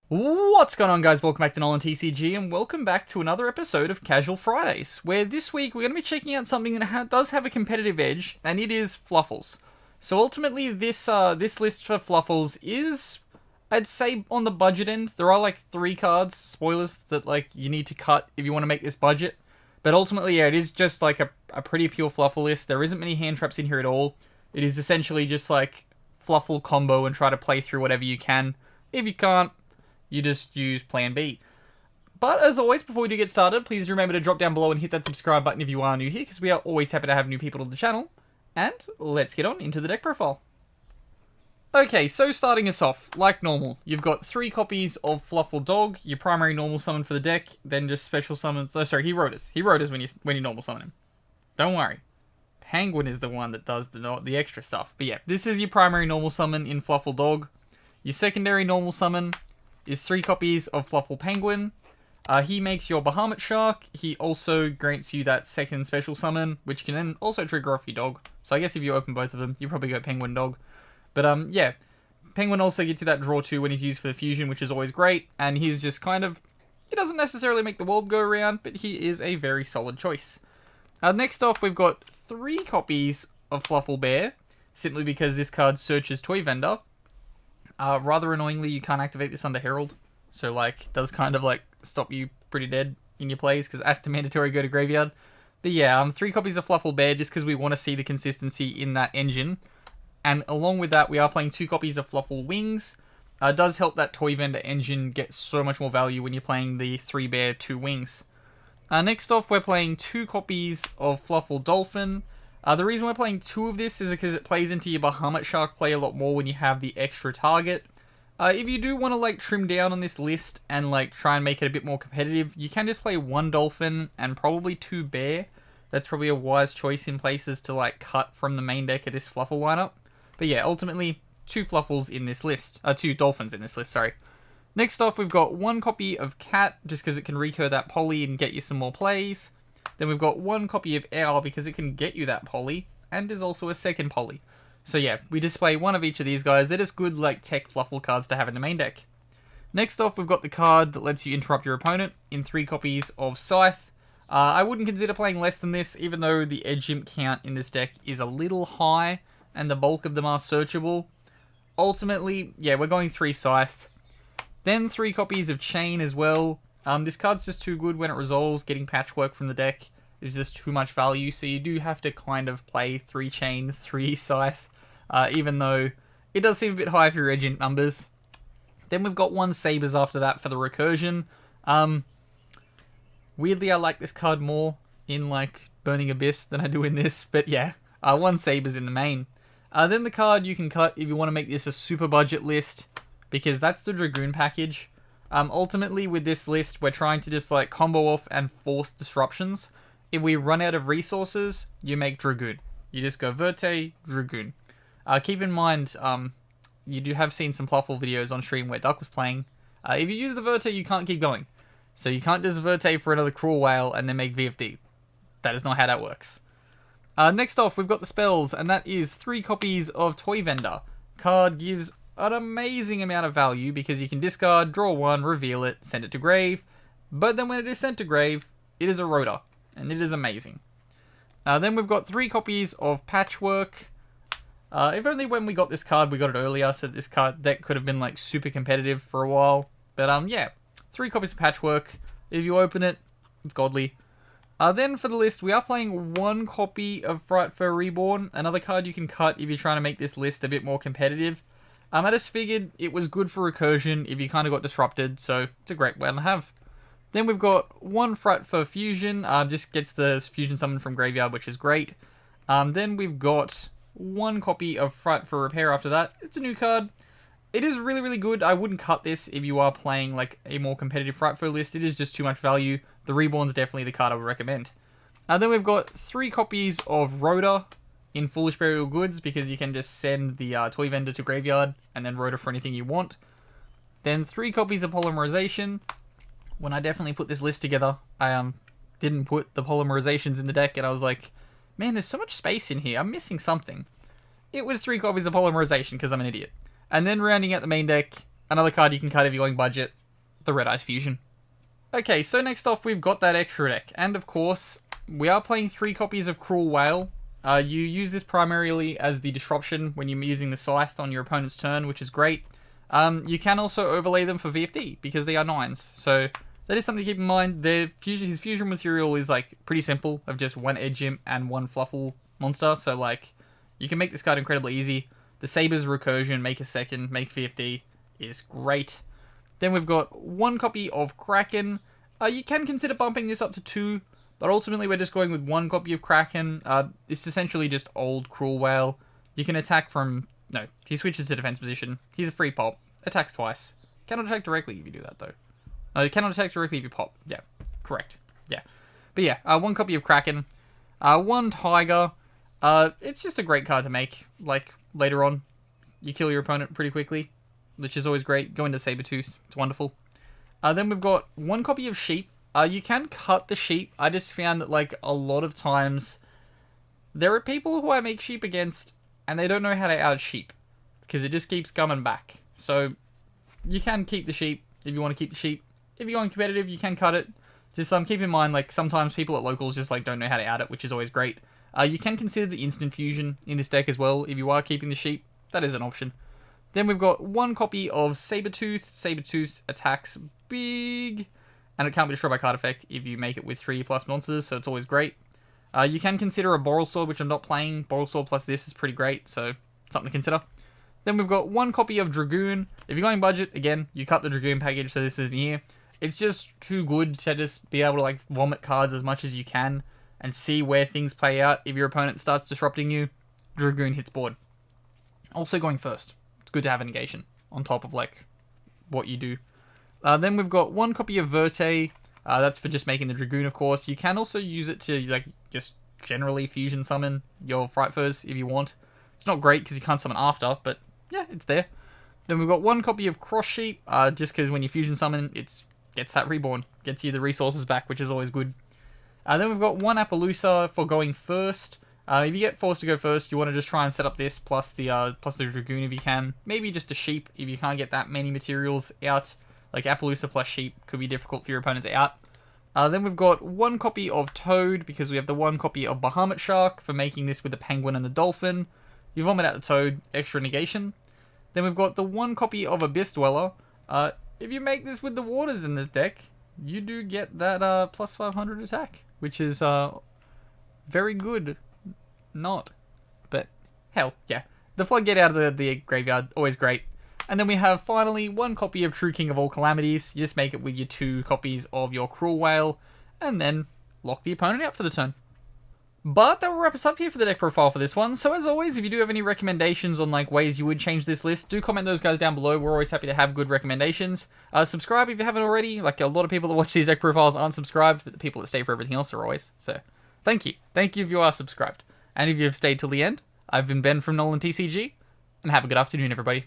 What's going on, guys? Welcome back to NolanTCG, and welcome back to another episode of Casual Fridays, where this week we're going to be checking out something that does have a competitive edge, and it is Fluffals. So ultimately, this list for Fluffals is, I'd say, on the budget end. There are like 3 cards, spoilers, that like you need to cut if you want to make this budget. But ultimately, yeah, it is just like a pretty pure Fluffal list. There isn't many hand traps in here at all. It is essentially just like Fluffal combo and try to play through whatever you can. If you can't, you just use plan B. But as always, before we do get started, please remember to drop down below and hit that subscribe button if you are new here, because we are always happy to have new people to the channel. And let's get on into the deck profile. Okay, so starting us off, like normal, you've got 3 copies of Fluffal Dog, your primary normal summon for the deck, then just special summons. Oh, sorry, he Herodas. Herodas when you normal summon him. Don't worry. Penguin is the one that does the extra stuff. But yeah, this is your primary normal summon in Fluffal Dog. Your secondary normal summon is 3 copies of Fluffal Penguin. He makes your Bahamut Shark. He also grants you that second special summon, which can then also trigger off your dog. So I guess if you open both of them, you probably go Penguin Dog. But yeah, Penguin also gets you that draw 2 when he's used for the fusion, which is always great. And he's just kind of, he doesn't necessarily make the world go around, but he is a very solid choice. Next off, we've got 3 copies of Fluffal Bear, simply because this card searches Toy Vendor. Rather annoyingly, you can't activate this under Herald, so like does kind of like stop you pretty dead in your plays because it has to mandatory go to graveyard. But yeah, 3 copies of Fluffal Bear just because we want to see the consistency in that engine. And along with that, we are playing 2 copies of Fluffal Wings. It does help that Toy Vendor engine get so much more value when you're playing the 3 Bear 2 Wings. Next off, we're playing 2 copies of Fluffal Dolphin. The reason we're playing 2 of this is because it plays into your Bahamut Shark play a lot more when you have the extra target. If you do want to like trim down on this list and like try and make it a bit more competitive, you can just play 1 Dolphin and probably 2 Bear. That's probably a wise choice in places to like cut from the main deck of this Fluffal lineup. But yeah, ultimately 2 Fluffals in this list. 2 Dolphins in this list, sorry. Next off, we've got 1 copy of Cat, just because it can recur that poly and get you some more plays. Then we've got 1 copy of Owl because it can get you that poly, and is also a second poly. So yeah, we display 1 of each of these guys. They're just good like tech Fluffal cards to have in the main deck. Next off, we've got the card that lets you interrupt your opponent in 3 copies of Scythe. I wouldn't consider playing less than this, even though the edge imp count in this deck is a little high, and the bulk of them are searchable. Ultimately, yeah, we're going 3 Scythe. Then 3 copies of Chain as well. This card's just too good when it resolves. Getting Patchwork from the deck is just too much value, so you do have to kind of play 3 Chain, 3 Scythe, even though it does seem a bit high for your Edge numbers. Then we've got 1 Sabres after that for the recursion. Weirdly, I like this card more in like Burning Abyss than I do in this, but yeah, 1 Sabres in the main. Then the card you can cut if you want to make this a super budget list, because that's the Dragoon package. Ultimately, with this list, we're trying to just like combo off and force disruptions. If we run out of resources, you make Dragoon. You just go Verte, Dragoon. Keep in mind, you do have seen some Fluffal videos on stream where Duck was playing. If you use the Verte, you can't keep going. So you can't just Verte for another Cruel Whale and then make VFD. That is not how that works. Next off, we've got the spells, and that is 3 copies of Toy Vendor. Card gives an amazing amount of value because you can discard, draw 1, reveal it, send it to grave. But then when it is sent to grave, it is a Rhoda, and it is amazing. Then we've got 3 copies of Patchwork. If only when we got this card, we got it earlier, so this card deck could have been like super competitive for a while. But yeah, 3 copies of Patchwork. If you open it, it's godly. Then for the list, we are playing 1 copy of Frightfur Reborn, another card you can cut if you're trying to make this list a bit more competitive. I just figured it was good for recursion if you kind of got disrupted, so it's a great one to have. Then we've got 1 Frightfur Fusion, just gets the fusion summon from graveyard, which is great. Then we've got 1 copy of Frightfur Repair after that. It's a new card. It is really, really good. I wouldn't cut this if you are playing like a more competitive Frightfur list. It is just too much value. The Reborn's definitely the card I would recommend. Then we've got 3 copies of Rhoda in Foolish Burial Goods, because you can just send the Toy Vendor to graveyard and then Rhoda for anything you want. Then 3 copies of Polymerization. When I definitely put this list together, I didn't put the polymerizations in the deck, and I was like, man, there's so much space in here. I'm missing something. It was 3 copies of Polymerization because I'm an idiot. And then rounding out the main deck, Another card you can cut if you're going budget, the Red Eyes Fusion. Okay, so next off we've got that extra deck, and of course, we are playing 3 copies of Cruel Whale. You use this primarily as the disruption when you're using the Scythe on your opponent's turn, which is great. You can also overlay them for VFD, because they are 9s, so that is something to keep in mind. His fusion material is like pretty simple, of just 1 Edge Imp and 1 Fluffal monster, so like, you can make this card incredibly easy. The Saber's Recursion, make a second, make VFD, is great. Then we've got 1 copy of Kraken. You can consider bumping this up to 2, but ultimately we're just going with 1 copy of Kraken. It's essentially just old Cruel Whale. You can attack from... No, he switches to defense position. He's a free pop. Attacks twice. Cannot attack directly if you do that, though. No, you cannot attack directly if you pop. Yeah, correct. Yeah. But yeah, 1 copy of Kraken. 1 Tiger. It's just a great card to make. Like, later on, you kill your opponent pretty quickly, which is always great. Go into Sabretooth. It's wonderful. Then we've got 1 copy of Sheep. You can cut the Sheep. I just found that, like, a lot of times, there are people who I make Sheep against, and they don't know how to out Sheep, because it just keeps coming back. So, you can keep the Sheep if you want to keep the Sheep. If you're going competitive, you can cut it. Just keep in mind, like, sometimes people at locals just, like, don't know how to out it, which is always great. You can consider the instant fusion in this deck as well, if you are keeping the Sheep. That is an option. Then we've got 1 copy of Sabretooth. Sabretooth attacks big, and it can't be destroyed by card effect if you make it with 3+ monsters, so it's always great. You can consider a Boral Sword, which I'm not playing. Boral Sword plus this is pretty great, so something to consider. Then we've got 1 copy of Dragoon. If you're going budget, again, you cut the Dragoon package, so this isn't here. It's just too good to just be able to like vomit cards as much as you can and see where things play out. If your opponent starts disrupting you, Dragoon hits board. Also going first. It's good to have a negation on top of like what you do. Then we've got 1 copy of Verte. That's for just making the Dragoon, of course. You can also use it to like just generally fusion summon your Frightfurs if you want. It's not great because you can't summon after, but yeah, it's there. Then we've got 1 copy of Cross Sheep, just because when you fusion summon, it gets that reborn. Gets you the resources back, which is always good. Then we've got 1 Appaloosa for going first. If you get forced to go first, you want to just try and set up this, plus the Dragoon if you can. Maybe just a Sheep if you can't get that many materials out. Like Appaloosa plus Sheep could be difficult for your opponents out. Then we've got 1 copy of Toad, because we have the 1 copy of Bahamut Shark for making this with the Penguin and the Dolphin. You vomit out the Toad, extra negation. Then we've got the 1 copy of Abyss Dweller. If you make this with the Waters in this deck, you do get that plus 500 attack, which is very good. Not. But, hell, yeah. The Floodgate out of the graveyard, always great. And then we have, finally, 1 copy of True King of All Calamities. You just make it with your 2 copies of your Cruel Whale, and then lock the opponent out for the turn. But that will wrap us up here for the deck profile for this one. So as always, if you do have any recommendations on like ways you would change this list, do comment those guys down below. We're always happy to have good recommendations. Subscribe if you haven't already. Like a lot of people that watch these deck profiles aren't subscribed, but the people that stay for everything else are always. So thank you. Thank you if you are subscribed. And if you have stayed till the end, I've been Ben from NolanTCG, and have a good afternoon, everybody.